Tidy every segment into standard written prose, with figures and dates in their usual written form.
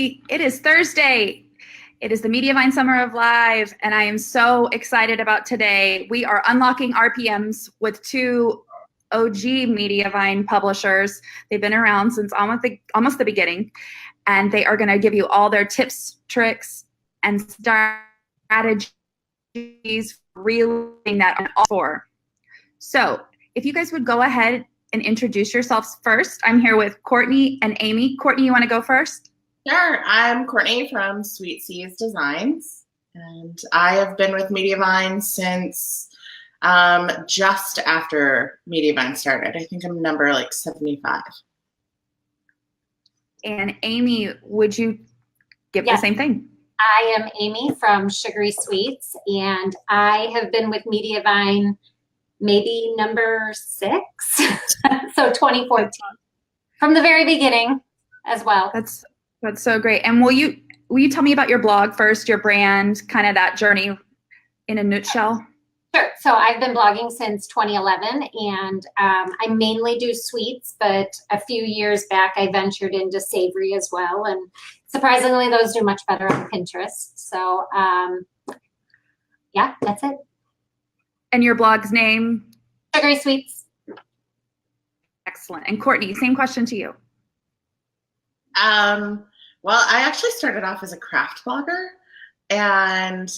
everybody. It is Thursday. It is the Mediavine Summer of Live, and I am so excited about today. We are unlocking RPMs with two OG Mediavine publishers. They've been around since almost the beginning, and they are going to give you all their tips, tricks, and strategies for reeling that on all four. So if you guys would go ahead and introduce yourselves first. I'm here with Courtney and Amy. Courtney, you want to go first? Sure. I'm Courtney from Sweet Seas Designs, and I have been with Mediavine since just after Mediavine started. I think I'm number 75. And Amy, would you give the same thing? I am Amy from Sugary Sweets, and I have been with Mediavine maybe number 6, so 2014, from the very beginning as well. That's so great. And will you tell me about your blog first, your brand, kind of that journey in a nutshell? Sure. So I've been blogging since 2011, and I mainly do sweets, but a few years back I ventured into savory as well, and surprisingly those do much better on Pinterest. So yeah, that's it. And your blog's name? Sugary Sweets. Excellent. And Courtney, same question to you. Well, I actually started off as a craft blogger, and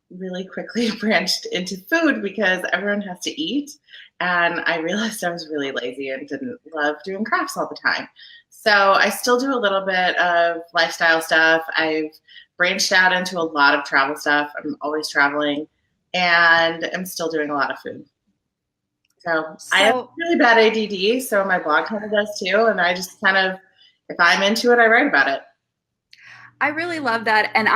really quickly branched into food because everyone has to eat. And I realized I was really lazy and didn't love doing crafts all the time. So I still do a little bit of lifestyle stuff. I've branched out into a lot of travel stuff. I'm always traveling. And I'm still doing a lot of food. So I have really bad ADD, so my blog kind of does too. And I just kind of, if I'm into it, I write about it. I really love that. And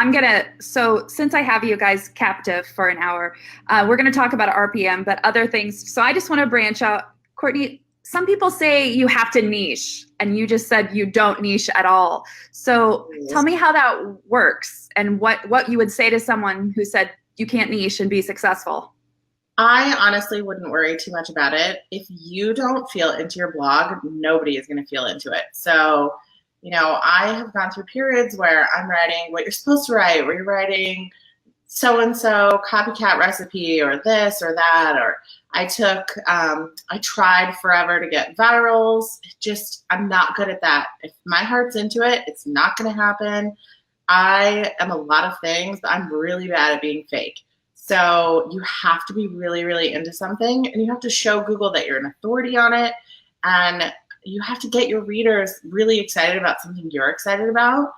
so since I have you guys captive for an hour, we're going to talk about RPM, but other things. So I just want to branch out. Courtney, some people say you have to niche, and you just said you don't niche at all. So tell me how that works and what you would say to someone who said, you can't niche and be successful. I honestly wouldn't worry too much about it. If you don't feel into your blog, nobody is going to feel into it. So, I have gone through periods where I'm writing what you're supposed to write, where you're writing so-and-so copycat recipe or this or that, or I tried forever to get virals. I'm not good at that. If my heart's into it, it's not going to happen. I am a lot of things, but I'm really bad at being fake. So you have to be really, really into something, and you have to show Google that you're an authority on it, and you have to get your readers really excited about something you're excited about.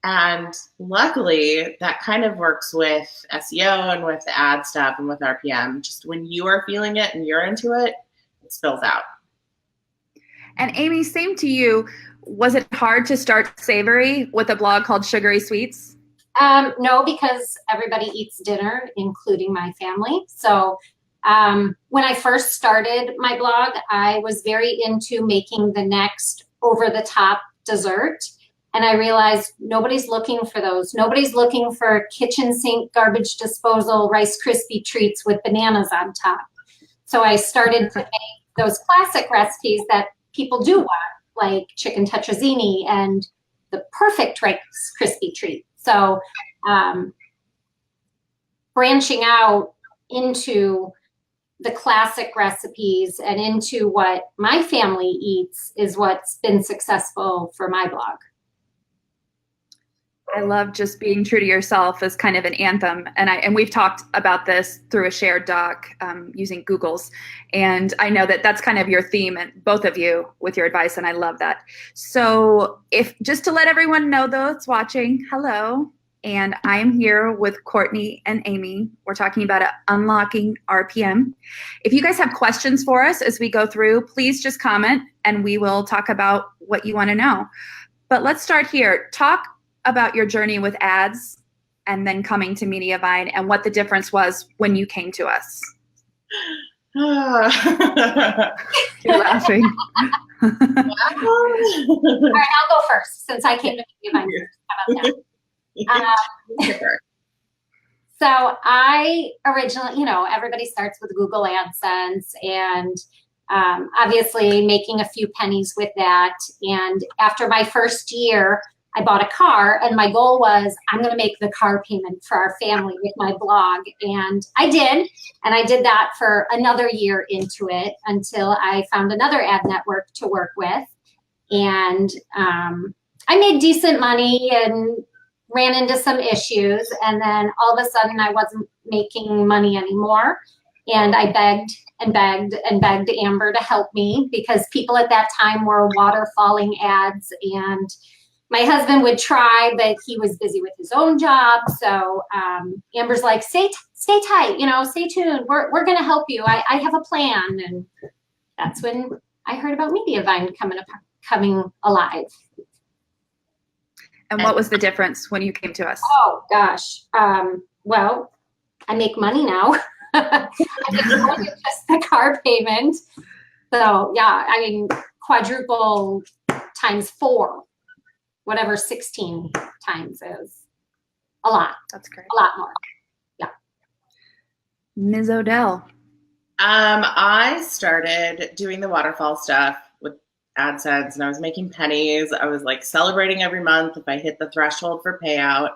And luckily, that kind of works with SEO and with the ad stuff and with RPM. Just when you are feeling it and you're into it, it spills out. And Amy, same to you. Was it hard to start savory with a blog called Sugary Sweets? No, because everybody eats dinner, including my family. So when I first started my blog, I was very into making the next over-the-top dessert. And I realized nobody's looking for those. Nobody's looking for kitchen sink, garbage disposal, Rice Krispie treats with bananas on top. So I started to make those classic recipes that people do want, like chicken tetrazzini and the perfect Rice Krispie treat. So branching out into the classic recipes and into what my family eats is what's been successful for my blog. I love just being true to yourself as kind of an anthem. And we've talked about this through a shared doc using Google's. And I know that that's kind of your theme, and both of you with your advice. And I love that. So just to let everyone know that's watching, hello. And I'm here with Courtney and Amy. We're talking about unlocking RPM. If you guys have questions for us as we go through, please just comment and we will talk about what you want to know. But let's start here. Talk about your journey with ads and then coming to Mediavine and what the difference was when you came to us. You're laughing. All right, I'll go first since I came to Mediavine first. How about that? So I originally, everybody starts with Google AdSense and obviously making a few pennies with that. And after my first year, I bought a car, and my goal was I'm going to make the car payment for our family with my blog. And I did. And I did that for another year into it until I found another ad network to work with. And I made decent money and ran into some issues. And then all of a sudden I wasn't making money anymore. And I begged and begged and begged Amber to help me, because people at that time were waterfalling ads, and my husband would try, but he was busy with his own job. So Amber's like, stay tight, stay tuned. We're going to help you. I have a plan. And that's when I heard about Mediavine coming alive. And what was the difference when you came to us? Oh, gosh. Well, I make money now. I get more than just the car payment. So, yeah, I mean, quadruple times 4. Whatever 16 times is. A lot. That's great. A lot more. Yeah. Ms. Odell. I started doing the waterfall stuff with AdSense, and I was making pennies. I was like celebrating every month if I hit the threshold for payout.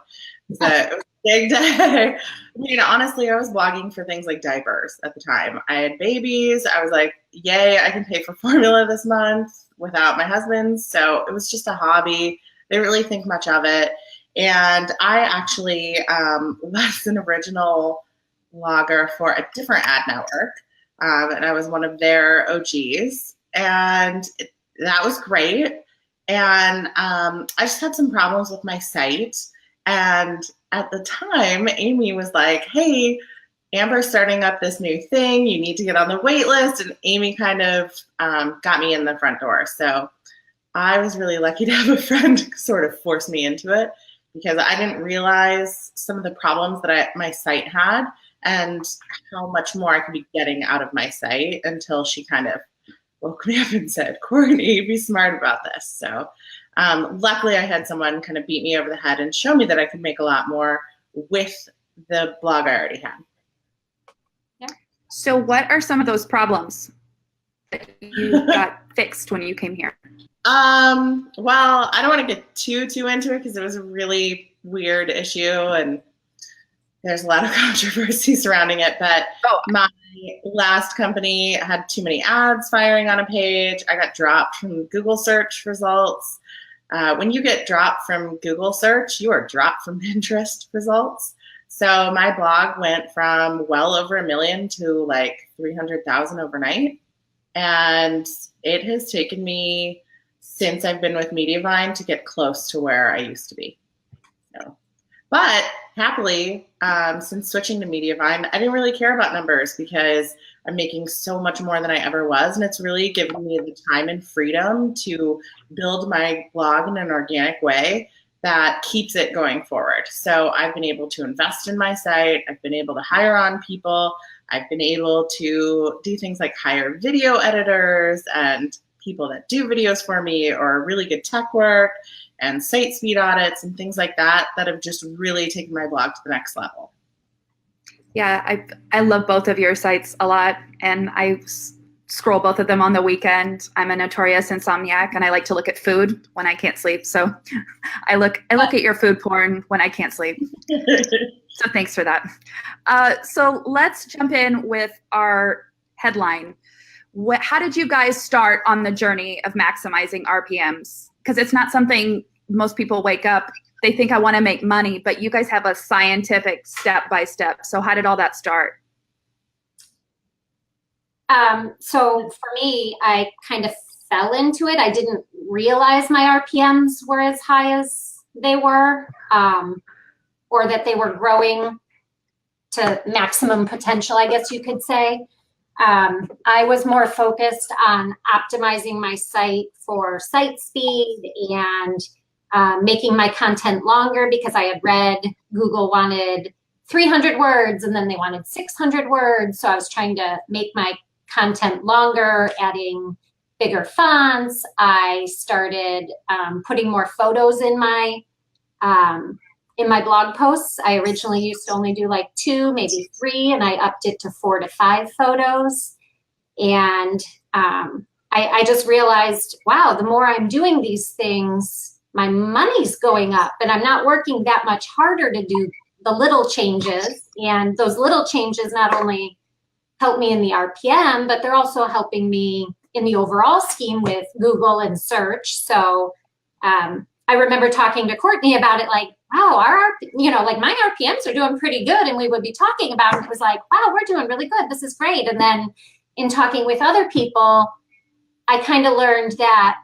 So it was a big day. I mean, honestly, I was blogging for things like diapers at the time. I had babies. I was like, yay, I can pay for formula this month without my husband. So it was just a hobby. Didn't really think much of it. And I actually was an original blogger for a different ad network. And I was one of their OGs. And that was great. And I just had some problems with my site. And at the time, Amy was like, hey, Amber's starting up this new thing. You need to get on the wait list. And Amy kind of got me in the front door. So I was really lucky to have a friend sort of force me into it, because I didn't realize some of the problems that my site had and how much more I could be getting out of my site until she kind of woke me up and said, Courtney, be smart about this. So luckily I had someone kind of beat me over the head and show me that I could make a lot more with the blog I already had. Yeah. So what are some of those problems that you got fixed when you came here? Well, I don't want to get too into it because it was a really weird issue and there's a lot of controversy surrounding it, but my last company had too many ads firing on a page. I got dropped from Google search results. When you get dropped from Google search, you are dropped from Pinterest results. So my blog went from well over 1 million to like 300,000 overnight. And it has taken me, since I've been with Mediavine, to get close to where I used to be. So, but happily, since switching to Mediavine, I didn't really care about numbers because I'm making so much more than I ever was. And it's really given me the time and freedom to build my blog in an organic way that keeps it going forward. So I've been able to invest in my site. I've been able to hire on people. I've been able to do things like hire video editors and people that do videos for me, or really good tech work and site speed audits and things like that that have just really taken my blog to the next level. Yeah, I love both of your sites a lot, and I scroll both of them on the weekend. I'm a notorious insomniac, and I like to look at food when I can't sleep. So I look at your food porn when I can't sleep. So thanks for that. So let's jump in with our headline. How did you guys start on the journey of maximizing RPMs? Because it's not something most people wake up, they think I want to make money, but you guys have a scientific step-by-step. So how did all that start? So for me, I kind of fell into it. I didn't realize my RPMs were as high as they were, or that they were growing to maximum potential, I guess you could say. I was more focused on optimizing my site for site speed and making my content longer, because I had read Google wanted 300 words and then they wanted 600 words. So I was trying to make my content longer, adding bigger fonts. I started putting more photos in my blog posts. I originally used to only do like 2, maybe 3, and I upped it to 4 to 5 photos. And I just realized, wow, the more I'm doing these things, my money's going up, but I'm not working that much harder to do the little changes. And those little changes not only help me in the RPM, but they're also helping me in the overall scheme with Google and search. So I remember talking to Courtney about it, like, wow, like my RPMs are doing pretty good. And we would be talking about it. It was like, wow, we're doing really good. This is great. And then in talking with other people, I kind of learned that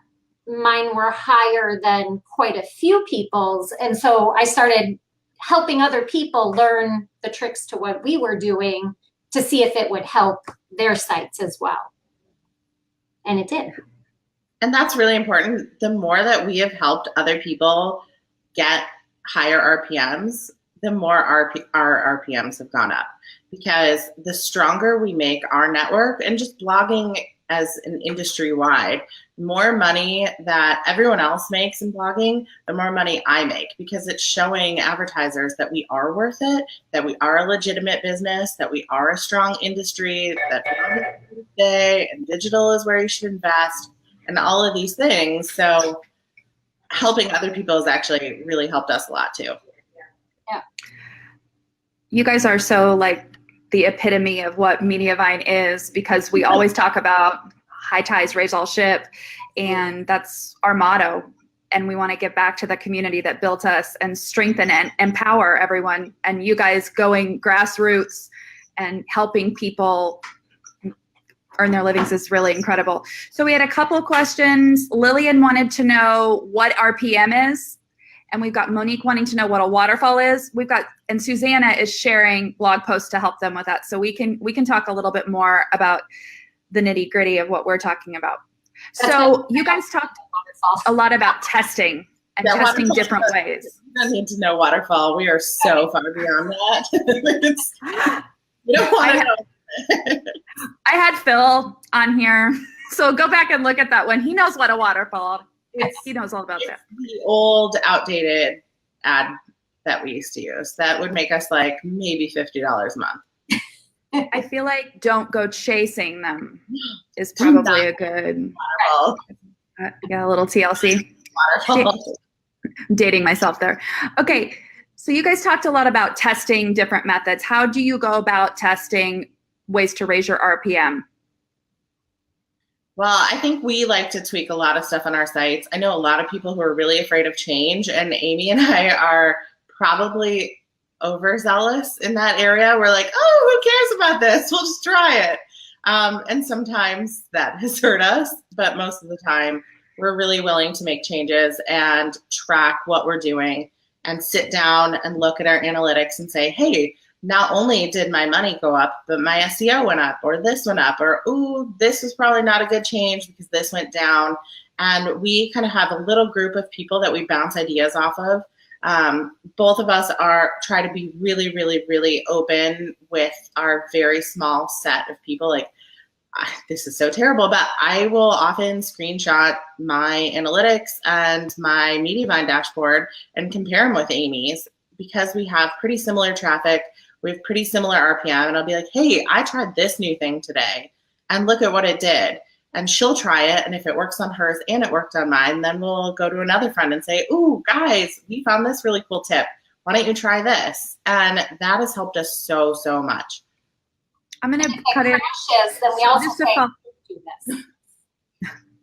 mine were higher than quite a few people's. And so I started helping other people learn the tricks to what we were doing to see if it would help their sites as well. And it did. And that's really important. The more that we have helped other people get higher RPMs, the more our RPMs have gone up. Because the stronger we make our network, and just blogging as an industry-wide, the more money that everyone else makes in blogging, the more money I make, because it's showing advertisers that we are worth it, that we are a legitimate business, that we are a strong industry, that today and digital is where you should invest, and all of these things. So helping other people has actually really helped us a lot too. Yeah. You guys are so like the epitome of what Mediavine is, because we always talk about high ties raise all ship, and that's our motto. And we want to get back to the community that built us and strengthen and empower everyone. And you guys going grassroots and helping people earn their livings is really incredible. So we had a couple of questions. Lillian wanted to know what RPM is. And we've got Monique wanting to know what a waterfall is. And Susanna is sharing blog posts to help them with that. So we can talk a little bit more about the nitty gritty of what we're talking about. So you guys talked a lot about testing and testing different ways. You don't need to know waterfall. We are so far beyond that. We don't want to know. I had Phil on here. So go back and look at that one. He knows what a waterfall is. He knows all about that. The old outdated ad that we used to use that would make us like maybe $50 a month. I feel like don't go chasing them is probably a good yeah, a little TLC. Dating myself there. Okay, so you guys talked a lot about testing different methods. How do you go about testing ways to raise your RPM? Well, I think we like to tweak a lot of stuff on our sites. I know a lot of people who are really afraid of change, and Amy and I are probably overzealous in that area. We're like, oh, who cares about this? We'll just try it. And sometimes that has hurt us, but most of the time we're really willing to make changes and track what we're doing and sit down and look at our analytics and say, hey, not only did my money go up, but my SEO went up, or this went up, or, ooh, this was probably not a good change because this went down. And we kind of have a little group of people that we bounce ideas off of. Both of us try to be really, really, really open with our very small set of people. Like, this is so terrible, but I will often screenshot my analytics and my Mediavine dashboard and compare them with Amy's, because we have pretty similar traffic. We have pretty similar RPM, and I'll be like, hey, I tried this new thing today and look at what it did. And she'll try it, and if it works on hers and it worked on mine, then we'll go to another friend and say, ooh, guys, we found this really cool tip. Why don't you try this? And that has helped us so, so much. I'm going to cut it. Then we also say, do this.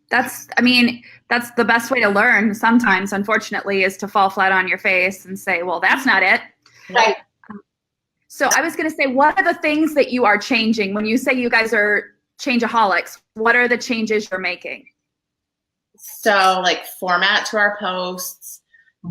That's the best way to learn sometimes, unfortunately, is to fall flat on your face and say, well, that's not it. Right. So I was going to say, what are the things that you are changing? When you say you guys are changeaholics, what are the changes you're making? So like format to our posts,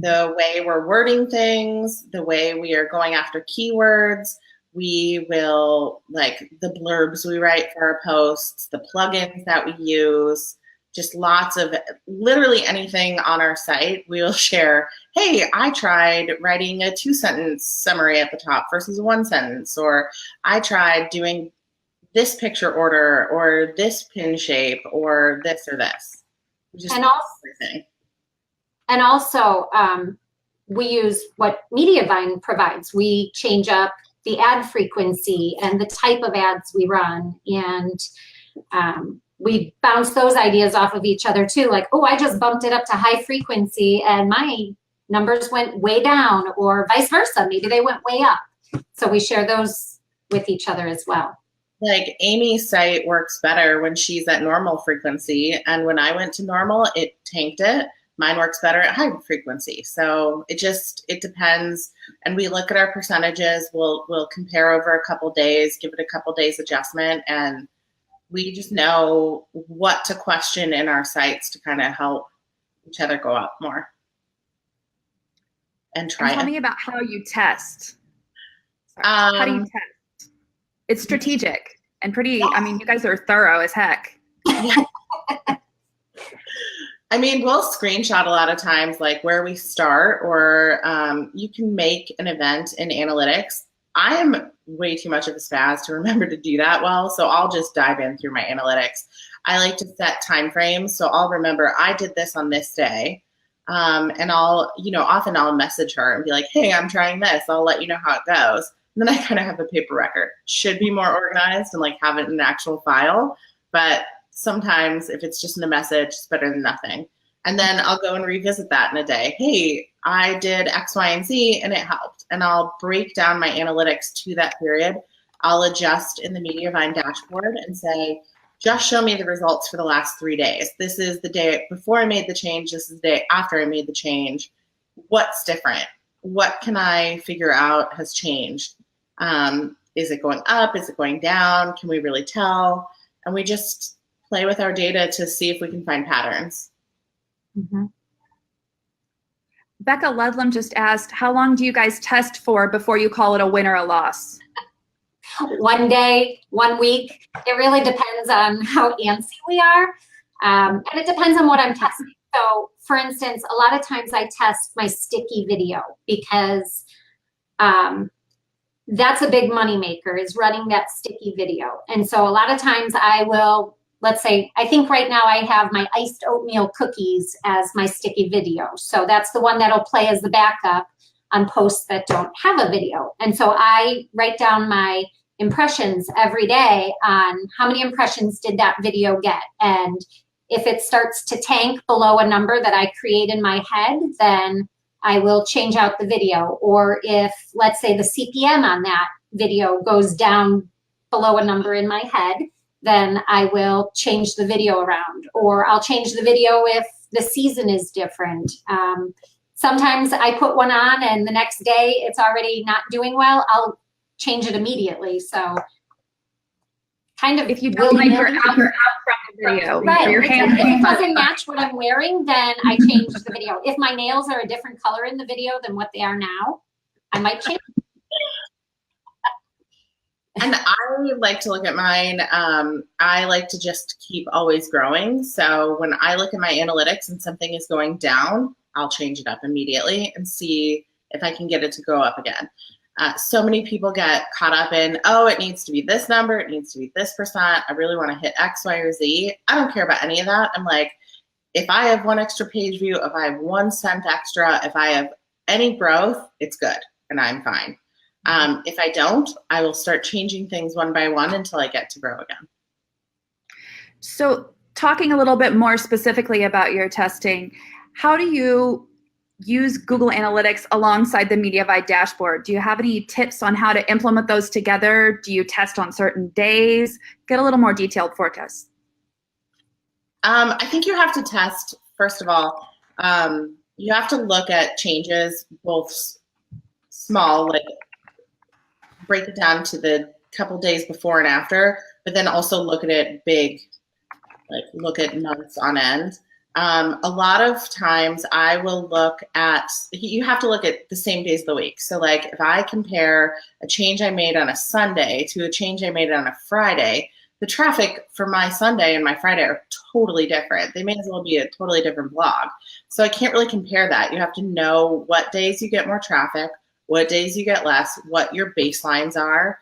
the way we're wording things, the way we are going after keywords. We will, like, the blurbs we write for our posts, the plugins that we use, just lots of literally anything on our site. We will share, hey, I tried writing a 2-sentence summary at the top versus a 1-sentence, or I tried doing this picture order or this pin shape or this or this. And also, we use what Mediavine provides. We change up the ad frequency and the type of ads we run. And we bounce those ideas off of each other too. Like, oh, I just bumped it up to high frequency and my numbers went way down, or vice versa. Maybe they went way up. So we share those with each other as well. Like Amy's site works better when she's at normal frequency. And when I went to normal, it tanked it. Mine works better at high frequency. So it depends. And we look at our percentages. We'll compare over a couple days, give it a couple days adjustment, and we just know what to question in our sites to kind of help each other go up more. And tell me about how you test. How do you test? It's strategic and pretty, I mean, you guys are thorough as heck. I mean, we'll screenshot a lot of times like where we start, or you can make an event in analytics. I am way too much of a spaz to remember to do that well, so I'll just dive in through my analytics. I like to set time frames, so I'll remember I did this on this day, and often I'll message her and be like, hey, I'm trying this. I'll let you know how it goes. And then I kind of have a paper record. Should be more organized and like have it in an actual file, but sometimes if it's just in a message, it's better than nothing. And then I'll go and revisit that in a day. Hey, I did X, Y, and Z and it helped. And I'll break down my analytics to that period. I'll adjust in the Mediavine dashboard and say, just show me the results for the last 3 days. This is the day before I made the change. This is the day after I made the change. What's different? What can I figure out has changed? Is it going up? Is it going down? Can we really tell? And we just play with our data to see if we can find patterns. Mm-hmm. Becca Ludlam just asked, how long do you guys test for before you call it a win or a loss? 1 day, 1 week. It really depends on how antsy we are. And it depends on what I'm testing. So for instance, a lot of times I test my sticky video because that's a big money maker, is running that sticky video. And so a lot of times I will, let's say, I think right now I have my iced oatmeal cookies as my sticky video. So that's the one that'll play as the backup on posts that don't have a video. And so I write down my impressions every day on how many impressions did that video get. And if it starts to tank below a number that I create in my head, then I will change out the video. Or if, let's say, the CPM on that video goes down below a number in my head, then I will change the video around. Or I'll change the video if the season is different. Sometimes I put one on and the next day it's already not doing well. I'll change it immediately. So kind of, if you don't like your out from the video, right. Your If it doesn't match what I'm wearing, then I change the video. If my nails are a different color in the video than what they are now, I might change. And I like to look at mine. I like to just keep always growing. So when I look at my analytics and something is going down, I'll change it up immediately and see if I can get it to go up again. So many people get caught up in, oh, it needs to be this number, it needs to be this percent, I really want to hit X, Y, or Z. I don't care about any of that. I'm like, if I have 1 extra page view, if I have 1 cent extra, if I have any growth, it's good and I'm fine. If I don't, I will start changing things one by one until I get to grow again. So talking a little bit more specifically about your testing, how do you use Google Analytics alongside the Mediavine dashboard? Do you have any tips on how to implement those together? Do you test on certain days? Get a little more detailed for us. I think you have to test, first of all, you have to look at changes, both small, like break it down to the couple days before and after, but then also look at it big, like look at months on end. A lot of times I will look at, you have to look at the same days of the week. So like if I compare a change I made on a Sunday to a change I made on a Friday, the traffic for my Sunday and my Friday are totally different. They may as well be a totally different blog. So I can't really compare that. You have to know what days you get more traffic, what days you get less, what your baselines are.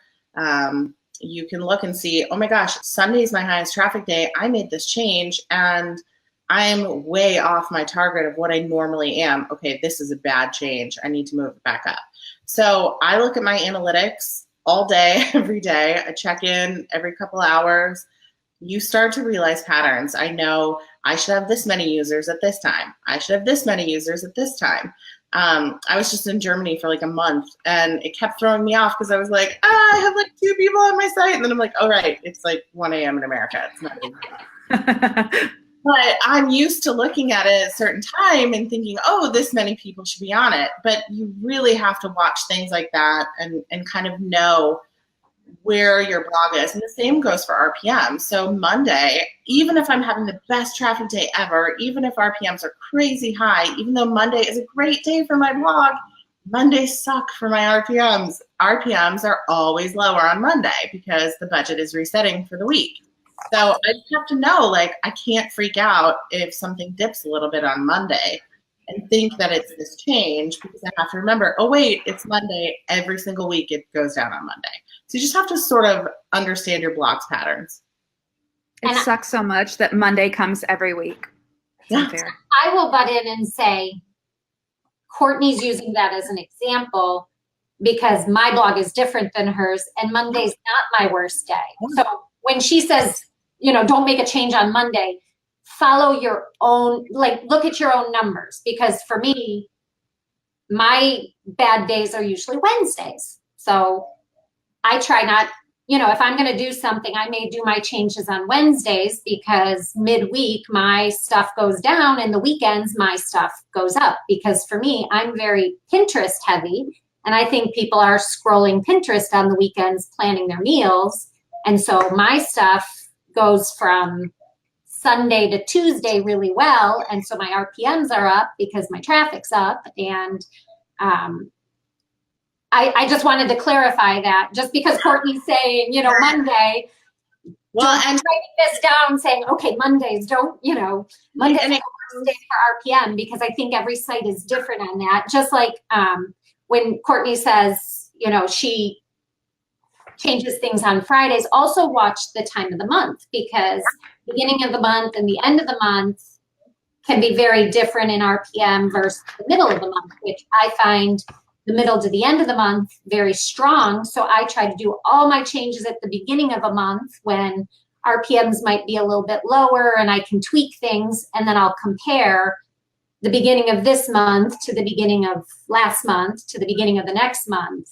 You can look and see, oh my gosh, Sunday is my highest traffic day. I made this change and I'm way off my target of what I normally am. Okay, this is a bad change. I need to move it back up. So I look at my analytics all day, every day. I check in every couple hours, you start to realize patterns. I know I should have this many users at this time. I should have this many users at this time. I was just in Germany for like a month, and it kept throwing me off because I was like, I have like 2 people on my site. And then I'm like, oh, right, it's like 1 a.m. in America. It's not even But I'm used to looking at it at a certain time and thinking, oh, this many people should be on it. But you really have to watch things like that and kind of know where your blog is. And the same goes for RPM. So Monday, even if I'm having the best traffic day ever, even if RPMs are crazy high, even though Monday is a great day for my blog, Mondays suck for my RPMs. RPMs are always lower on Monday because the budget is resetting for the week. So I just have to know, like, I can't freak out if something dips a little bit on Monday and think that it's this change, because I have to remember, oh, wait, it's Monday. Every single week it goes down on Monday. So you just have to sort of understand your blog's patterns. It sucks so much that Monday comes every week. It's unfair. I will butt in and say, Courtney's using that as an example because my blog is different than hers, and Monday's not my worst day. So when she says, don't make a change on Monday, follow your own, like, look at your own numbers. Because for me, my bad days are usually Wednesdays. So I try not, if I'm going to do something, I may do my changes on Wednesdays because midweek my stuff goes down and the weekends my stuff goes up. Because for me, I'm very Pinterest heavy. And I think people are scrolling Pinterest on the weekends, planning their meals. And so my stuff goes from Sunday to Tuesday really well. And so my RPMs are up because my traffic's up. And I just wanted to clarify that, just because Courtney's saying, Monday, and writing this down saying, okay, Mondays Mondays are the worst day for RPM, because I think every site is different on that. Just like when Courtney says, she changes things on Fridays, also watch the time of the month, because beginning of the month and the end of the month can be very different in RPM versus the middle of the month, which I find the middle to the end of the month very strong. So I try to do all my changes at the beginning of a month when RPMs might be a little bit lower and I can tweak things, and then I'll compare the beginning of this month to the beginning of last month to the beginning of the next month.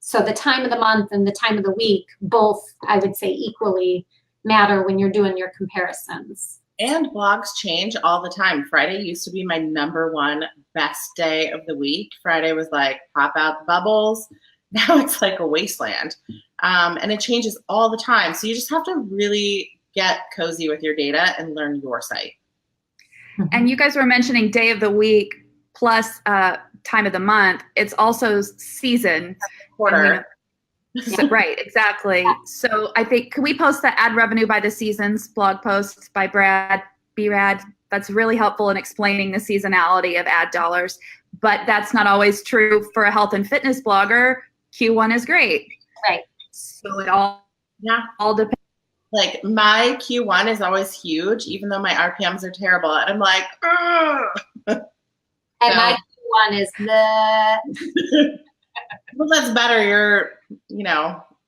So the time of the month and the time of the week, both, I would say, equally matter when you're doing your comparisons. And blogs change all the time. Friday used to be my #1 best day of the week. Friday was like, pop out the bubbles. Now it's like a wasteland. And it changes all the time. So you just have to really get cozy with your data and learn your site. And you guys were mentioning day of the week plus time of the month. It's also season. Quarter. So, right, exactly. So I think, can we post the ad revenue by the seasons blog post by Brad Brad? That's really helpful in explaining the seasonality of ad dollars. But that's not always true for a health and fitness blogger. Q1 is great. Right. So it all depends. Like my Q1 is always huge, even though my RPMs are terrible. And I'm like, and my Q1 is the... Well, that's better. You're,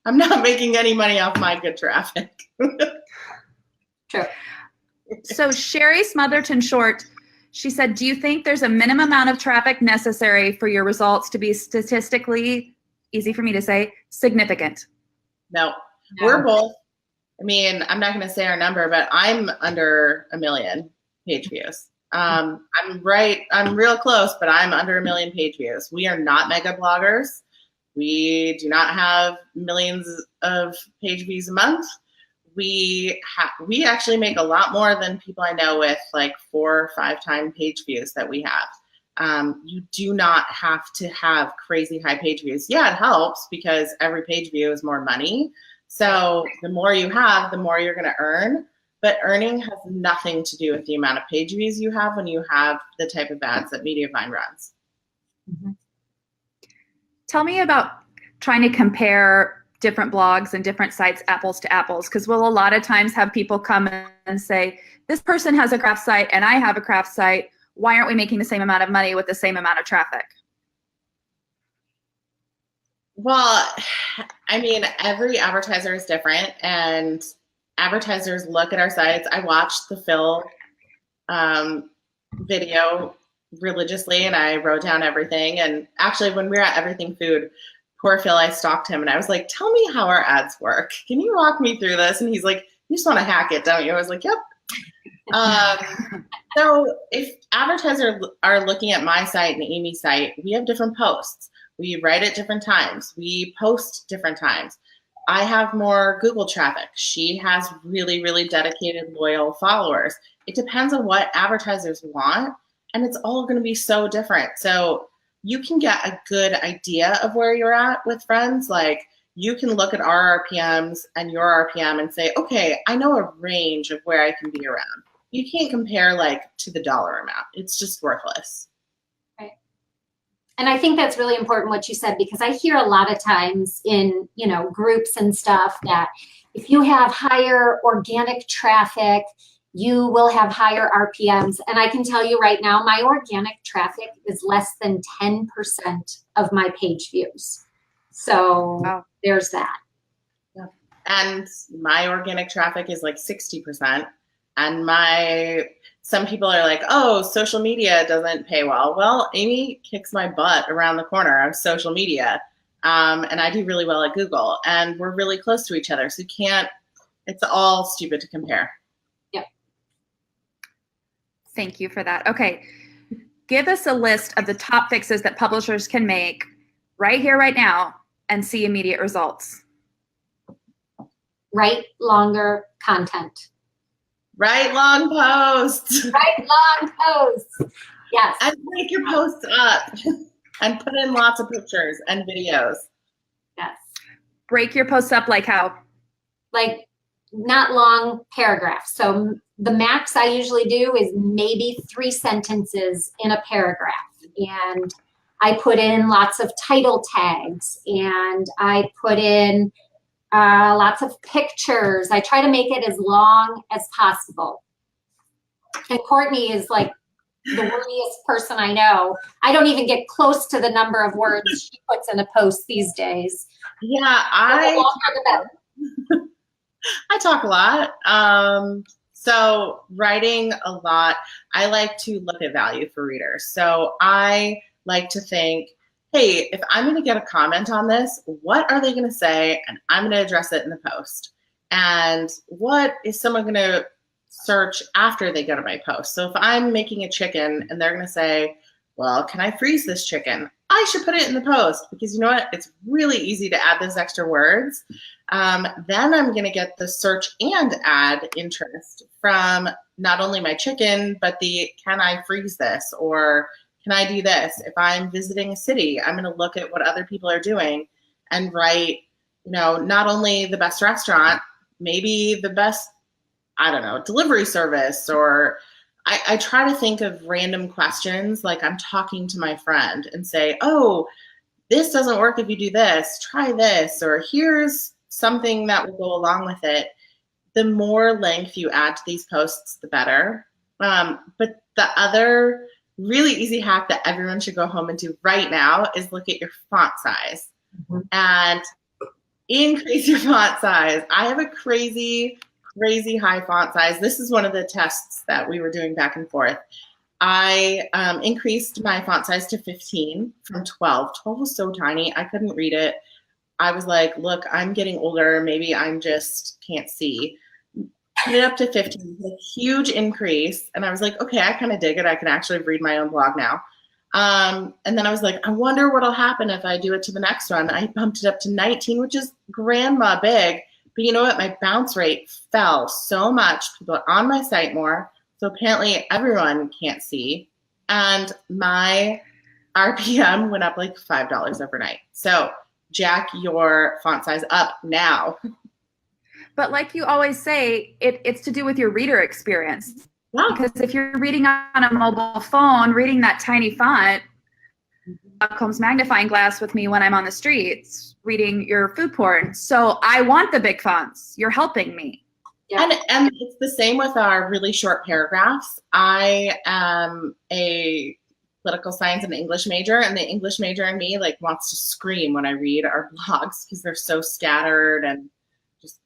I'm not making any money off my good traffic. True. So Sherry Smotherton Short, she said, do you think there's a minimum amount of traffic necessary for your results to be statistically, easy for me to say, significant? No. We're both. I mean, I'm not going to say our number, but I'm under 1 million page views. I'm real close, but I'm under 1 million page views. We are not mega bloggers. We do not have millions of page views a month. We actually make a lot more than people I know with like 4 or 5 times page views that we have. You do not have to have crazy high page views. Yeah, it helps because every page view is more money. So the more you have, the more you're going to earn. But earning has nothing to do with the amount of page views you have when you have the type of ads that Mediavine runs. Mm-hmm. Tell me about trying to compare different blogs and different sites apples to apples, because we'll a lot of times have people come and say, this person has a craft site and I have a craft site. Why aren't we making the same amount of money with the same amount of traffic? Well, I mean, every advertiser is different, and advertisers look at our sites. I watched the Phil video religiously, and I wrote down everything. And actually, when we were at Everything Food, poor Phil, I stalked him and I was like, tell me how our ads work. Can you walk me through this? And he's like, you just want to hack it, don't you? I was like, yep. So if advertisers are looking at my site and Amy's site, we have different posts. We write at different times. We post different times. I have more Google traffic. She has really, really dedicated, loyal followers. It depends on what advertisers want, and it's all going to be so different. So you can get a good idea of where you're at with friends. Like, you can look at our RPMs and your RPM and say, okay, I know a range of where I can be around. You can't compare like to the dollar amount. It's just worthless. Right. And I think that's really important what you said, because I hear a lot of times in, you know, groups and stuff that if you have higher organic traffic, you will have higher RPMs. And I can tell you right now, my organic traffic is less than 10% of my page views. So wow. There's that. Yeah. And my organic traffic is like 60%. And some people are like, oh, social media doesn't pay well. Well, Amy kicks my butt around the corner of social media. And I do really well at Google. And we're really close to each other. So it's all stupid to compare. Thank you for that. Okay. Give us a list of the top fixes that publishers can make right here, right now, and see immediate results. Write longer content. Write long posts. Write long posts. Yes. And make your posts up and put in lots of pictures and videos. Yes. Break your posts up like how? Like not long paragraphs. So the max I usually do is maybe 3 sentences in a paragraph. And I put in lots of title tags, and I put in lots of pictures. I try to make it as long as possible. And Courtney is like the wordiest person I know. I don't even get close to the number of words she puts in a post these days. Yeah, I talk a lot. So writing a lot, I like to look at value for readers. So I like to think, hey, if I'm going to get a comment on this, what are they going to say? And I'm going to address it in the post. And what is someone going to search after they go to my post? So if I'm making a chicken and they're going to say, well, can I freeze this chicken? I should put it in the post, because you know what? It's really easy to add those extra words. Then I'm going to get the search and ad interest from not only my chicken, but the can I freeze this, or can I do this? If I'm visiting a city, I'm going to look at what other people are doing and write, not only the best restaurant, maybe the best, delivery service, or I try to think of random questions, like I'm talking to my friend and say, oh, this doesn't work if you do this, try this, or here's something that will go along with it. The more length you add to these posts, the better. But the other really easy hack that everyone should go home and do right now is look at your font size and increase your font size. I have a crazy high font size. This is one of the tests that we were doing back and forth. I increased my font size to 15 from 12. 12 was so tiny, I couldn't read it. I was like, look, I'm getting older. Maybe I'm just can't see. Put it up to 15, a huge increase. And I was like, okay, I kind of dig it. I can actually read my own blog now. And then I was like, I wonder what'll happen if I do it to the next one. I bumped it up to 19, which is grandma big. But you know what? My bounce rate fell so much. People are on my site more. So apparently everyone can't see. And my RPM went up like $5 overnight. So jack your font size up now. But like you always say, it's to do with your reader experience. Yeah. Because if you're reading on a mobile phone, reading that tiny font, comes magnifying glass with me when I'm on the streets reading your food porn. So I want the big fonts. You're helping me. Yeah. And it's the same with our really short paragraphs. I am a political science and English major, and the English major in me wants to scream when I read our blogs because they're so scattered and just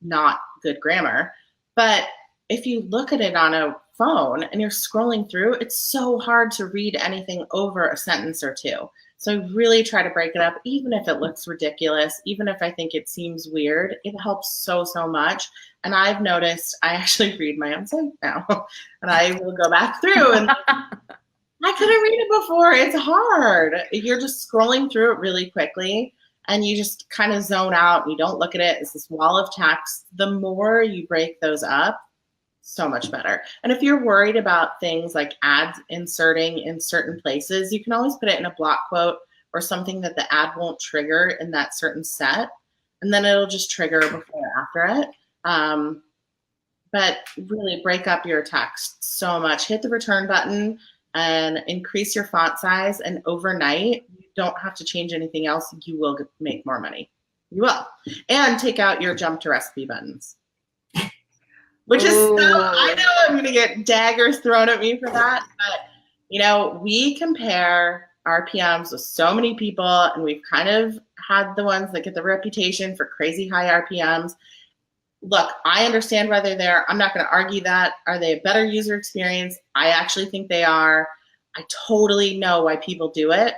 not good grammar. But if you look at it on a phone and you're scrolling through, it's so hard to read anything over a sentence or two. So I really try to break it up, even if it looks ridiculous, even if I think it seems weird. It helps so, so much. And I've noticed I actually read my own site now, and I will go back through and I couldn't read it before. It's hard. You're just scrolling through it really quickly and you just kind of zone out and you don't look at it. It's this wall of text. The more you break those up, so much better. And if you're worried about things like ads inserting in certain places, you can always put it in a block quote or something that the ad won't trigger in that certain set. And then it'll just trigger before or after it. But really break up your text so much. Hit the return button and increase your font size. And overnight, you don't have to change anything else. You will make more money. You will. And take out your jump to recipe buttons. Which is so, I know I'm going to get daggers thrown at me for that, but you know, we compare RPMs with so many people, and we've kind of had the ones that get the reputation for crazy high RPMs. Look, I understand why they're there. I'm not going to argue that. Are they a better user experience? I actually think they are. I totally know why people do it,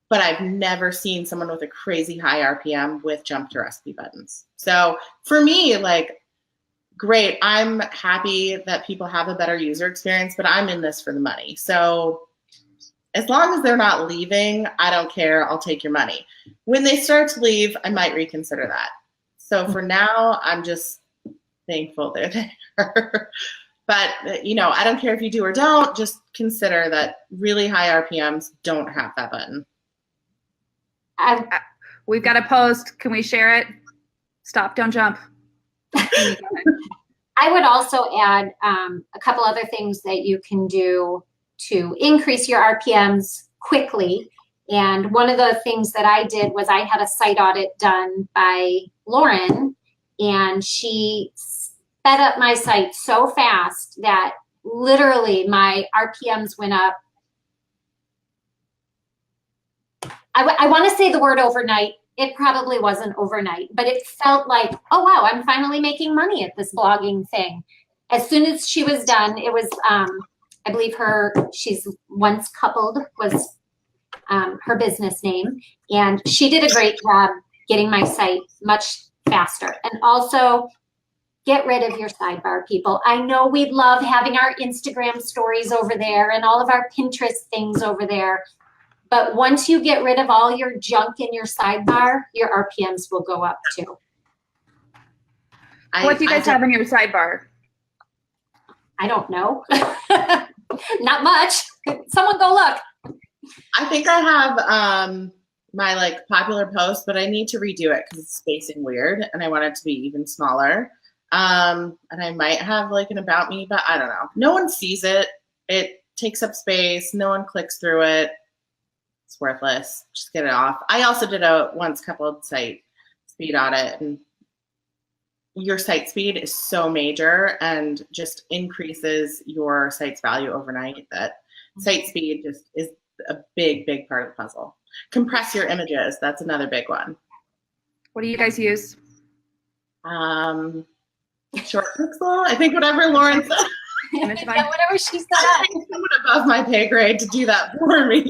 but I've never seen someone with a crazy high RPM with jump to recipe buttons. So for me, like, great, I'm happy that people have a better user experience, but I'm in this for the money. So as long as they're not leaving, I don't care. I'll take your money. When they start to leave, I might reconsider that. So for now, I'm just thankful they're there. But, you know, I don't care if you do or don't. Just consider that really high RPMs don't have that button. We've got a post. Can we share it? Stop, don't jump. I would also add a couple other things that you can do to increase your RPMs quickly. And one of the things that I did was I had a site audit done by Lauren, and she sped up my site so fast that literally my RPMs went up. I want to say the word overnight. It probably wasn't overnight, but it felt like, oh, wow, I'm finally making money at this blogging thing. As soon as she was done, it was, I believe she's Once Coupled was her business name. And she did a great job getting my site much faster. And also, get rid of your sidebar, people. I know we love having our Instagram stories over there and all of our Pinterest things over there. But once you get rid of all your junk in your sidebar, your RPMs will go up too. What do you guys have in your sidebar? I don't know. Not much. Someone go look. I think I have my like popular post, but I need to redo it because it's spacing weird and I want it to be even smaller. And I might have like an about me, but I don't know. No one sees it. It takes up space. No one clicks through it. It's worthless. Just get it off. I also did a Once Coupled site speed audit, and your site speed is so major and just increases your site's value overnight that site speed just is a big, big part of the puzzle. Compress your images. That's another big one. What do you guys use? Short pixel. I think whatever Lauren said. Yeah, whatever she said. I think someone above my pay grade to do that for me.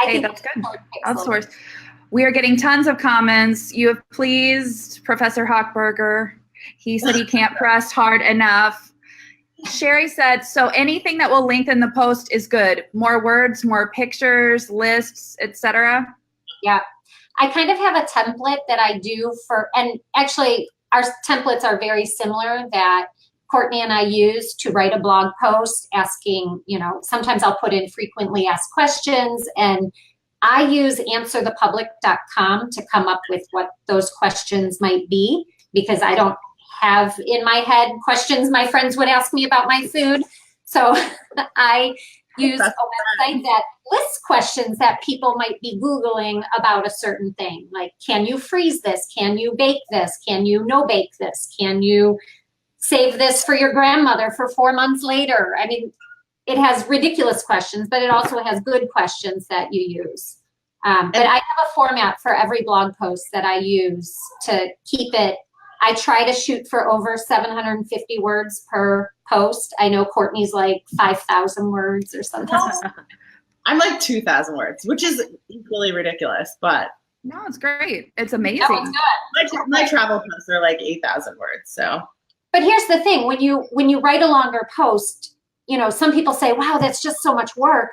Hey, that's good. Outsource. We are getting tons of comments. You have pleased Professor Hochberger. He said he can't press hard enough. Sherry said, so anything that will lengthen the post is good. More words, more pictures, lists, etc. Yeah. I kind of have a template that I do and actually our templates are very similar that Courtney and I use to write a blog post asking, sometimes I'll put in frequently asked questions, and I use answerthepublic.com to come up with what those questions might be, because I don't have in my head questions my friends would ask me about my food. So I use a website that lists questions that people might be Googling about a certain thing. Like, can you freeze this? Can you bake this? Can you no bake this? Can you save this for your grandmother for 4 months later? I mean, it has ridiculous questions, but it also has good questions that you use. But I have a format for every blog post that I use to keep it I try to shoot for over 750 words per post. I know Courtney's like 5,000 words or something. I'm like 2,000 words, which is equally ridiculous, but No, it's great. It's amazing. No, it's good. my travel posts are like 8,000 words. So, but here's the thing: when you write a longer post, you know, some people say, "Wow, that's just so much work,"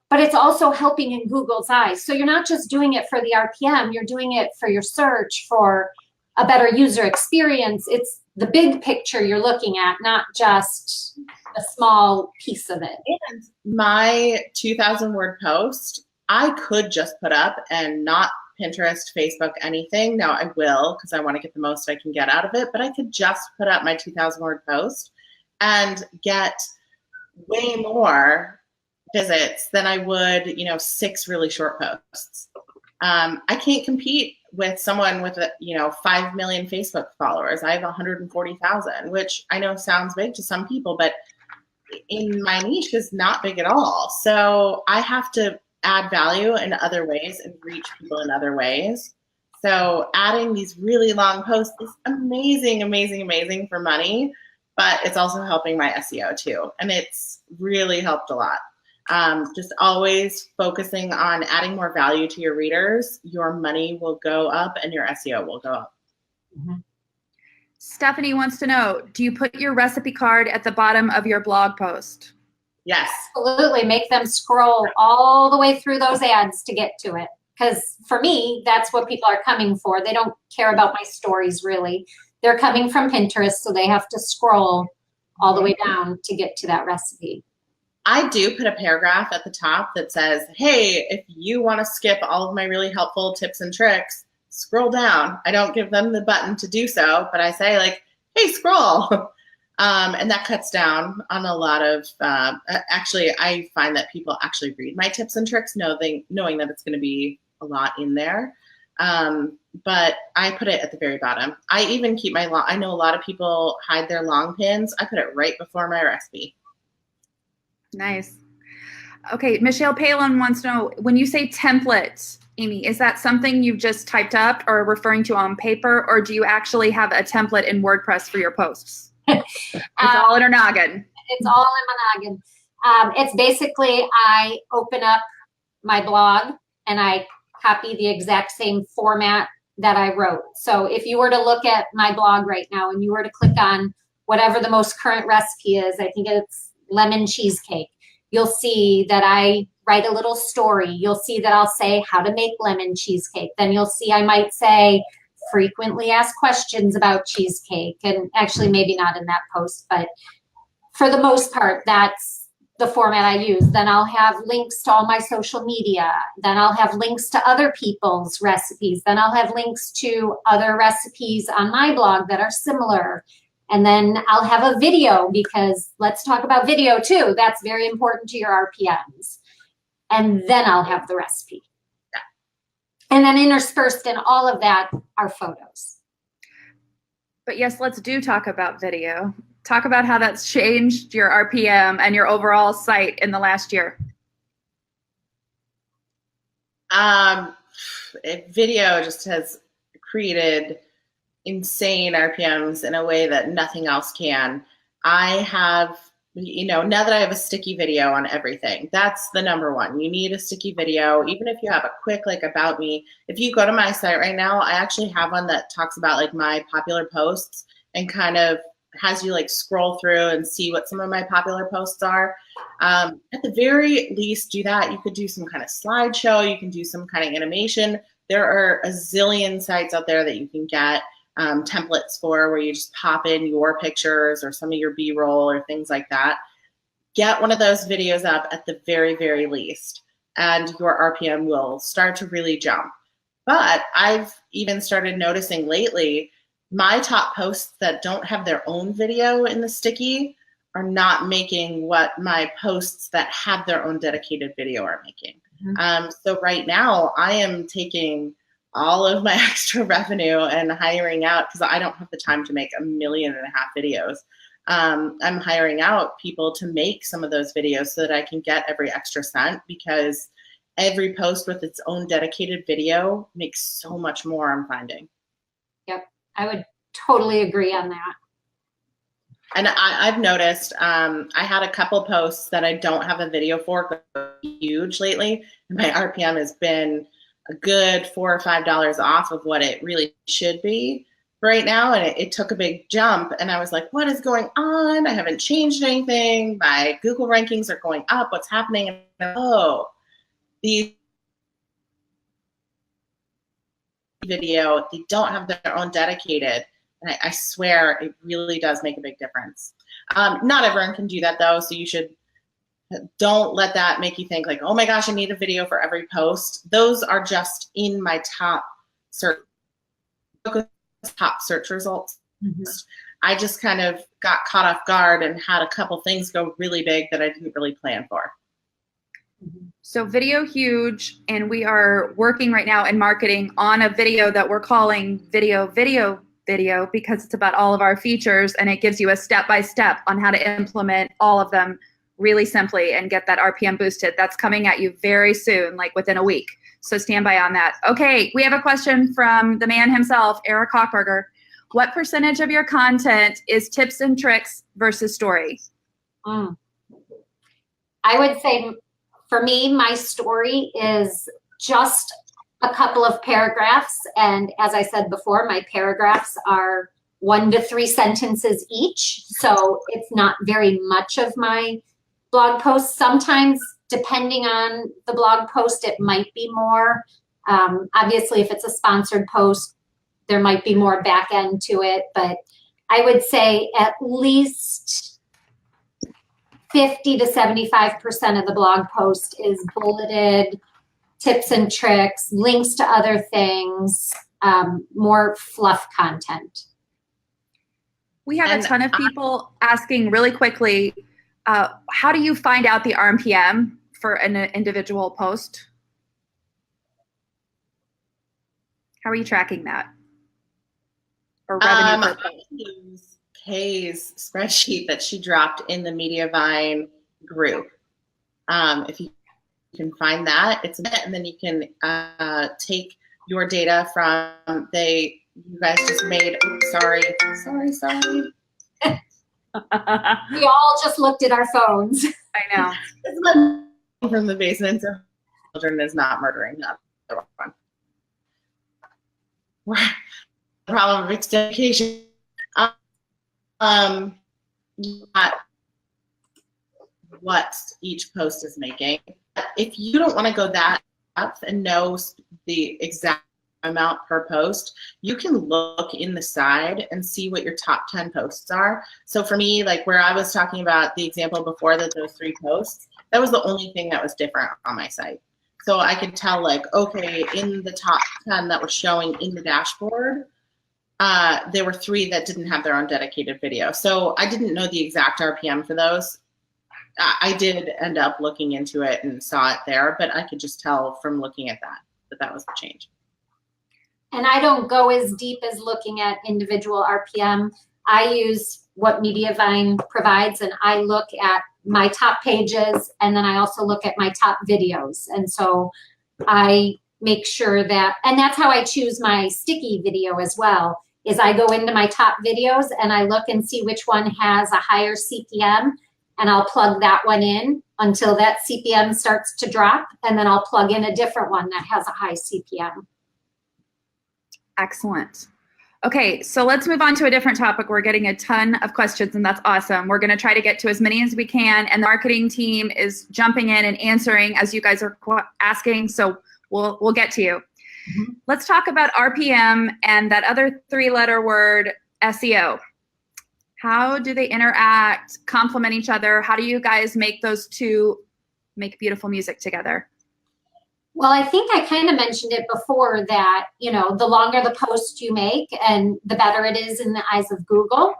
but it's also helping in Google's eyes. So you're not just doing it for the RPM; you're doing it for your search, for a better user experience. It's the big picture you're looking at, not just a small piece of it. And my 2,000 word post, I could just put up and not Pinterest, Facebook, anything. Now I will, because I want to get the most I can get out of it, but I could just put up my 2,000 word post and get way more visits than I would, 6 really short posts. I can't compete with someone with 5 million Facebook followers. I have 140,000, which I know sounds big to some people, but in my niche is not big at all. So I have to add value in other ways and reach people in other ways. So adding these really long posts is amazing, amazing, amazing for money, but it's also helping my SEO too. And it's really helped a lot. Just always focusing on adding more value to your readers, your money will go up and your SEO will go up. Mm-hmm. Stephanie wants to know, do you put your recipe card at the bottom of your blog post? Yes. Absolutely. Make them scroll all the way through those ads to get to it. Because for me, that's what people are coming for. They don't care about my stories, really. They're coming from Pinterest, so they have to scroll all the way down to get to that recipe. I do put a paragraph at the top that says, hey, if you want to skip all of my really helpful tips and tricks, scroll down. I don't give them the button to do so, but I say like, hey, scroll. And that cuts down on a lot of, actually, I find that people actually read my tips and tricks knowing that it's going to be a lot in there. But I put it at the very bottom. I even keep I know a lot of people hide their long pins. I put it right before my recipe. Nice. Okay, Michelle Palin wants to know, when you say template, Amy, is that something you've just typed up or referring to on paper, or do you actually have a template in WordPress for your posts? It's all in her noggin. It's all in my noggin. It's basically, I open up my blog and I copy the exact same format that I wrote. So if you were to look at my blog right now and you were to click on whatever the most current recipe is, I think it's lemon cheesecake, you'll see that I write a little story. You'll see that I'll say how to make lemon cheesecake. Then you'll see I might say frequently asked questions about cheesecake. And actually maybe not in that post, but for the most part, that's the format I use. Then I'll have links to all my social media. Then I'll have links to other people's recipes. Then I'll have links to other recipes on my blog that are similar. And then I'll have a video, because let's talk about video too. That's very important to your RPMs. And then I'll have the recipe. And then interspersed in all of that are photos. But yes, let's talk about video. Talk about how that's changed your RPM and your overall site in the last year. Video just has created insane RPMs in a way that nothing else can. I have, now that I have a sticky video on everything, that's the number one. You need a sticky video, even if you have a quick about me. If you go to my site right now, I actually have one that talks about my popular posts and kind of has you scroll through and see what some of my popular posts are. At the very least, do that. You could do some kind of slideshow. You can do some kind of animation. There are a zillion sites out there that you can get templates for, where you just pop in your pictures or some of your B-roll or things like that. Get one of those videos up at the very, very least, and your RPM will start to really jump. But I've even started noticing lately, my top posts that don't have their own video in the sticky are not making what my posts that have their own dedicated video are making. Mm-hmm. So right now I am taking all of my extra revenue and hiring out, because I don't have the time to make 1.5 million videos. I'm hiring out people to make some of those videos so that I can get every extra cent, because every post with its own dedicated video makes so much more, I'm finding. Yep. I would totally agree on that. And I've noticed I had a couple posts that I don't have a video for go huge lately. And my RPM has been a good $4 or $5 off of what it really should be right now. And it took a big jump. And I was like, what is going on? I haven't changed anything. My Google rankings are going up. What's happening? And oh, these video, they don't have their own dedicated. And I swear it really does make a big difference. Not everyone can do that though, so you should don't let that make you think like, oh my gosh, I need a video for every post. Those are just in my top search results. Mm-hmm. I just kind of got caught off guard and had a couple things go really big that I didn't really plan for. So video huge, and we are working right now in marketing on a video that we're calling video because it's about all of our features, and it gives you a step-by-step on how to implement all of them really simply and get that RPM boosted. That's coming at you very soon, like within a week. So stand by on that. Okay, we have a question from the man himself, Eric Hochberger. What percentage of your content is tips and tricks versus story? I would say for me, my story is just a couple of paragraphs. And as I said before, my paragraphs are 1 to 3 sentences each. So it's not very much of my blog post. Sometimes, depending on the blog post, it might be more. Obviously, if it's a sponsored post, there might be more back end to it. But I would say at least 50 to 75% of the blog post is bulleted, tips and tricks, links to other things, more fluff content. We have a ton of people asking really quickly, how do you find out the RPM for an individual post? How are you tracking that? Or revenue per post? Use Kay's spreadsheet that she dropped in the Mediavine group. If you can find that, it's a bit, and then you can take your data from you guys just made, sorry. We all just looked at our phones. I know. It's from the basement, so children is not murdering the other one. The problem of education. What each post is making. If you don't want to go that depth and know the exact amount per post, you can look in the side and see what your top 10 posts are. So for me, like where I was talking about the example before that those 3 posts, that was the only thing that was different on my site. So I could tell like, okay, in the top 10 that was showing in the dashboard, there were 3 that didn't have their own dedicated video. So I didn't know the exact RPM for those. I did end up looking into it and saw it there, but I could just tell from looking at that was the change. And I don't go as deep as looking at individual RPM. I use what Mediavine provides, and I look at my top pages, and then I also look at my top videos. And so I make sure that, and that's how I choose my sticky video as well, is I go into my top videos and I look and see which one has a higher CPM, and I'll plug that one in until that CPM starts to drop, and then I'll plug in a different one that has a high CPM. Excellent. Okay, so let's move on to a different topic. We're getting a ton of questions, and that's awesome. We're going to try to get to as many as we can, and the marketing team is jumping in and answering as you guys are asking, so we'll get to you. Mm-hmm. Let's talk about RPM and that other 3-letter word, SEO. How do they interact, complement each other? How do you guys make those two make beautiful music together? Well, I think I kind of mentioned it before that, you know, the longer the post you make and the better it is in the eyes of Google,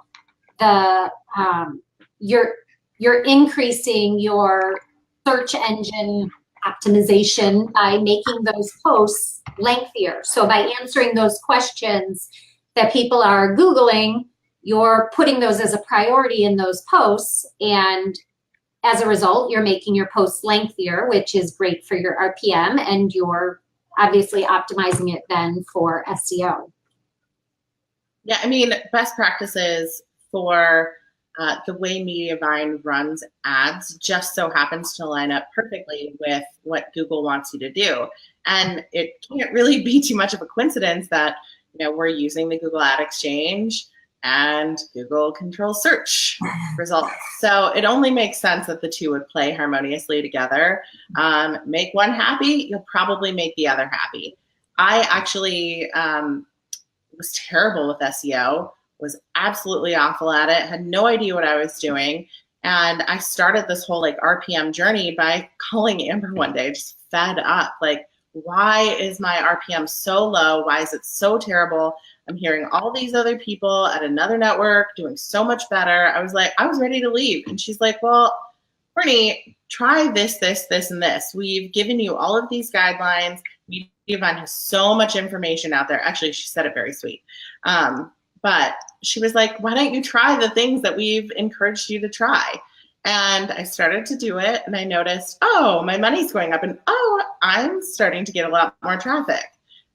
you're increasing your search engine optimization by making those posts lengthier. So by answering those questions that people are Googling, you're putting those as a priority in those posts, and as a result, you're making your posts lengthier, which is great for your RPM, and you're obviously optimizing it then for SEO. Yeah, I mean, best practices for the way Mediavine runs ads just so happens to line up perfectly with what Google wants you to do. And it can't really be too much of a coincidence that, we're using the Google Ad Exchange and Google controls search results. So it only makes sense that the two would play harmoniously together. Make one happy, you'll probably make the other happy. I actually was terrible with SEO, was absolutely awful at it, had no idea what I was doing. And I started this whole like RPM journey by calling Amber one day, just fed up. Like, why is my RPM so low? Why is it so terrible? I'm hearing all these other people at another network doing so much better. I was ready to leave. And she's like, well, Courtney, try this, this, this, and this. We've given you all of these guidelines. Mediavine has so much information out there. Actually, she said it very sweet. But she was like, why don't you try the things that we've encouraged you to try? And I started to do it, and I noticed, oh, my money's going up, and oh, I'm starting to get a lot more traffic.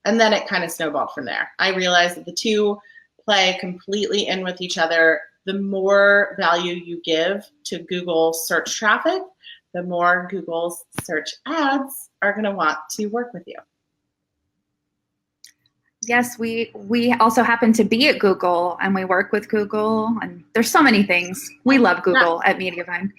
And then it kind of snowballed from there. I realized that the two play completely in with each other. The more value you give to Google search traffic, the more Google's search ads are going to want to work with you. Yes, we also happen to be at Google, and we work with Google, and there's so many things. We love Google at Mediavine.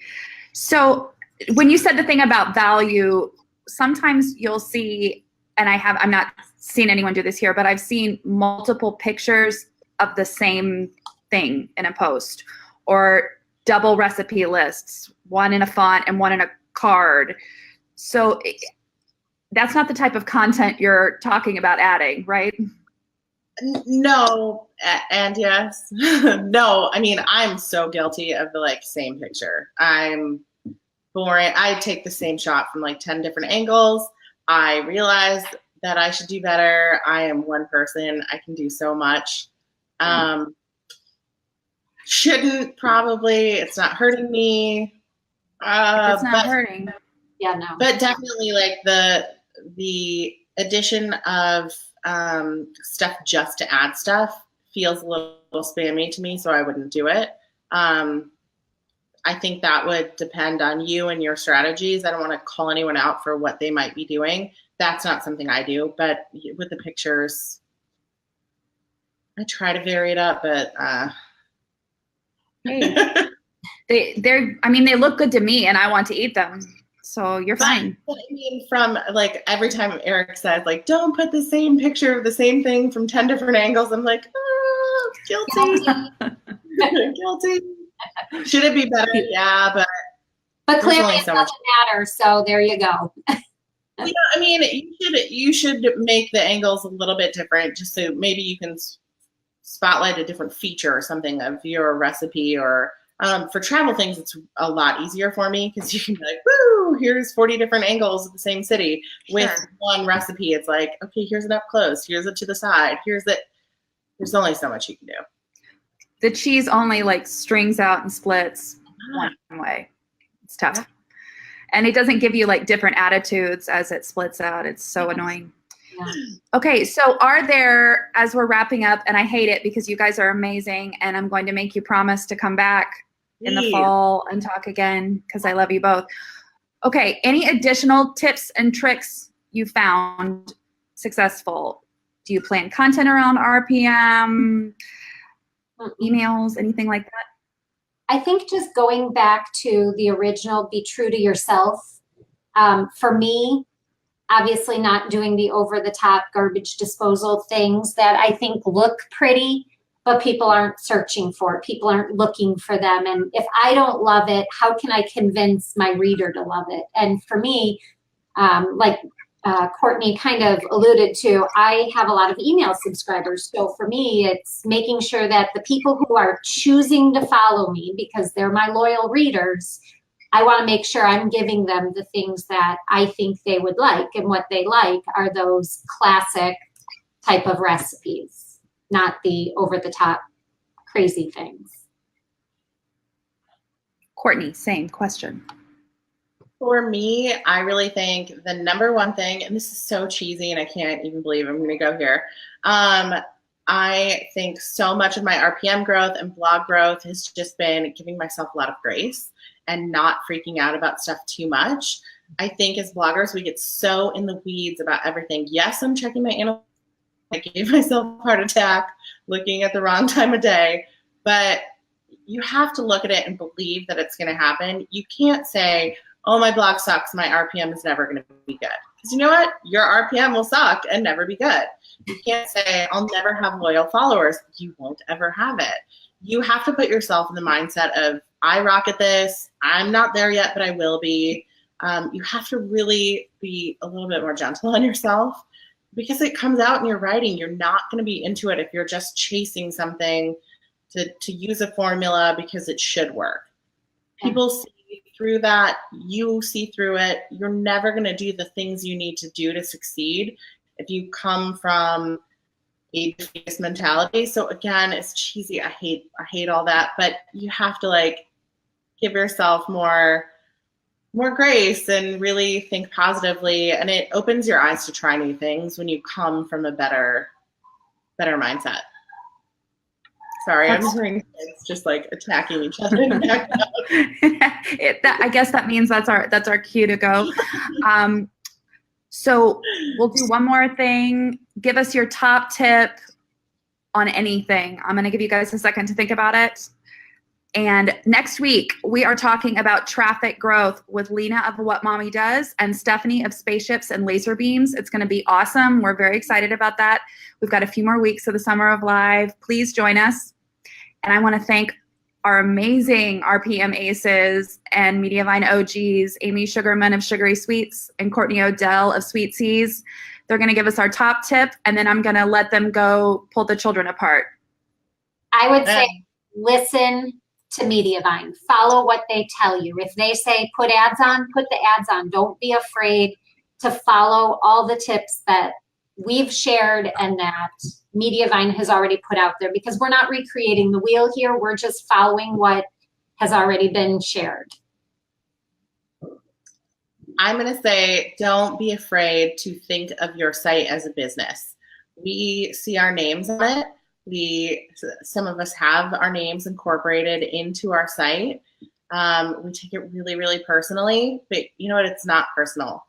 So when you said the thing about value, sometimes you'll see, and I'm not seeing anyone do this here, but I've seen multiple pictures of the same thing in a post, or double recipe lists, one in a font and one in a card. So that's not the type of content you're talking about adding, right? No, and yes. No, I mean, I'm so guilty of the like same picture. I'm boring. I take the same shot from like 10 different angles. I realize that I should do better. I am one person. I can do so much. Shouldn't probably. It's not hurting me. It's not hurting. Yeah, no. But definitely like the addition of stuff just to add stuff feels a little spammy to me, so I wouldn't do it. I think that would depend on you and your strategies. I don't want to call anyone out for what they might be doing. That's not something I do, but with the pictures, I try to vary it up, but hey, they look good to me, and I want to eat them. So you're fine. But I mean, from like every time Eric says like, don't put the same picture of the same thing from 10 different angles, I'm like, oh, guilty. Guilty. Should it be better? Yeah, but clearly it doesn't matter. So there you go. Yeah, I mean, you should make the angles a little bit different, just so maybe you can spotlight a different feature or something of your recipe. Or for travel things, it's a lot easier for me because you can be like, woo, here's 40 different angles of the same city. Sure. With one recipe, it's like, okay, here's it up close, here's it to the side, here's it. There's only so much you can do. The cheese only like strings out and splits one way. It's tough. Yeah. And it doesn't give you like different attitudes as it splits out. It's so annoying. Yeah. Okay, so are there, as we're wrapping up, and I hate it because you guys are amazing, and I'm going to make you promise to come back in the fall and talk again because I love you both. Okay, any additional tips and tricks you found successful? Do you plan content around RPM, emails, anything like that? I think just going back to the original, be true to yourself. For me, obviously not doing the over-the-top garbage disposal things that I think look pretty, but people aren't searching for it. People aren't looking for them. And if I don't love it, how can I convince my reader to love it? And for me, like Courtney kind of alluded to, I have a lot of email subscribers. So for me, it's making sure that the people who are choosing to follow me, because they're my loyal readers, I want to make sure I'm giving them the things that I think they would like. And what they like are those classic type of recipes, not the over-the-top crazy things. Courtney, same question. For me, I really think the number one thing, and this is so cheesy and I can't even believe I'm going to go here, I think so much of my RPM growth and blog growth has just been giving myself a lot of grace and not freaking out about stuff too much. I think as bloggers, we get so in the weeds about everything. Yes, I'm checking my analytics. I gave myself a heart attack looking at the wrong time of day, but you have to look at it and believe that it's going to happen. You can't say, oh, my blog sucks, my RPM is never going to be good. Because you know what? Your RPM will suck and never be good. You can't say, I'll never have loyal followers. You won't ever have it. You have to put yourself in the mindset of, I rock at this. I'm not there yet, but I will be. You have to really be a little bit more gentle on yourself because it comes out in your writing. You're not going to be into it if you're just chasing something to use a formula because it should work. People see through that. You see through it. You're never going to do the things you need to do to succeed if you come from a defeatist mentality. So again, it's cheesy. I hate all that, but you have to like give yourself more grace and really think positively. And it opens your eyes to try new things when you come from a better mindset. Sorry, I'm hearing kids just like attacking each other in the background. I guess that means that's our cue to go. So we'll do one more thing. Give us your top tip on anything. I'm going to give you guys a second to think about it. And next week, we are talking about traffic growth with Lena of What Mommy Does and Stephanie of Spaceships and Laser Beams. It's going to be awesome. We're very excited about that. We've got a few more weeks of the Summer of Live. Please join us. And I want to thank our amazing RPM aces and Mediavine OGs, Amy Sugarman of Sugary Sweets and Courtney Odell of Sweet Seas. They're going to give us our top tip, and then I'm going to let them go pull the children apart. I would say listen to Mediavine. Follow what they tell you. If they say put ads on, put the ads on. Don't be afraid to follow all the tips that we've shared and that Mediavine has already put out there, because we're not recreating the wheel here. We're just following what has already been shared. I'm going to say, don't be afraid to think of your site as a business. We see our names on it. Some of us have our names incorporated into our site. We take it really, really personally, but you know what? It's not personal.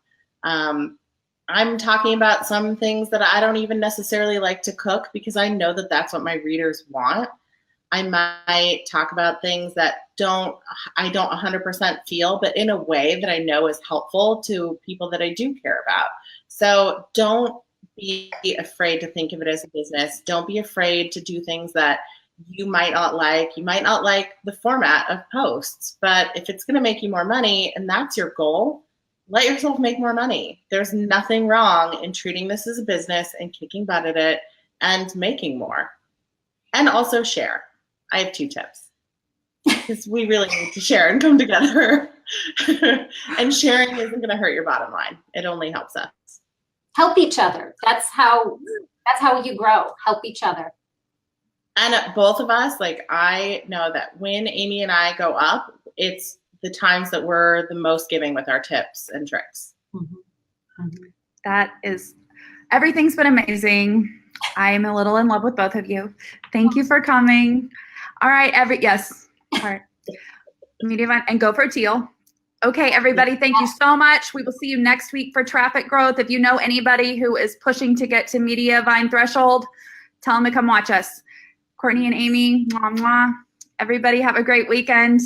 I'm talking about some things that I don't even necessarily like to cook because I know that that's what my readers want. I might talk about things that I don't 100% feel, but in a way that I know is helpful to people that I do care about. So don't be afraid to think of it as a business. Don't be afraid to do things that you might not like. You might not like the format of posts, but if it's going to make you more money and that's your goal, let yourself make more money. There's nothing wrong in treating this as a business and kicking butt at it and making more. And also share. I have 2 tips because we really need to share and come together. And sharing isn't going to hurt your bottom line. It only helps us. Help each other. That's how you grow. Help each other. And both of us, like, I know that when Amy and I go up, it's the times that we're the most giving with our tips and tricks. Mm-hmm. That is, everything's been amazing. I'm a little in love with both of you. Thank you for coming. All right, yes. All right. Mediavine and go for teal. Okay, everybody, thank you so much. We will see you next week for traffic growth. If you know anybody who is pushing to get to Mediavine threshold, tell them to come watch us. Courtney and Amy, mwah, mwah. Everybody have a great weekend.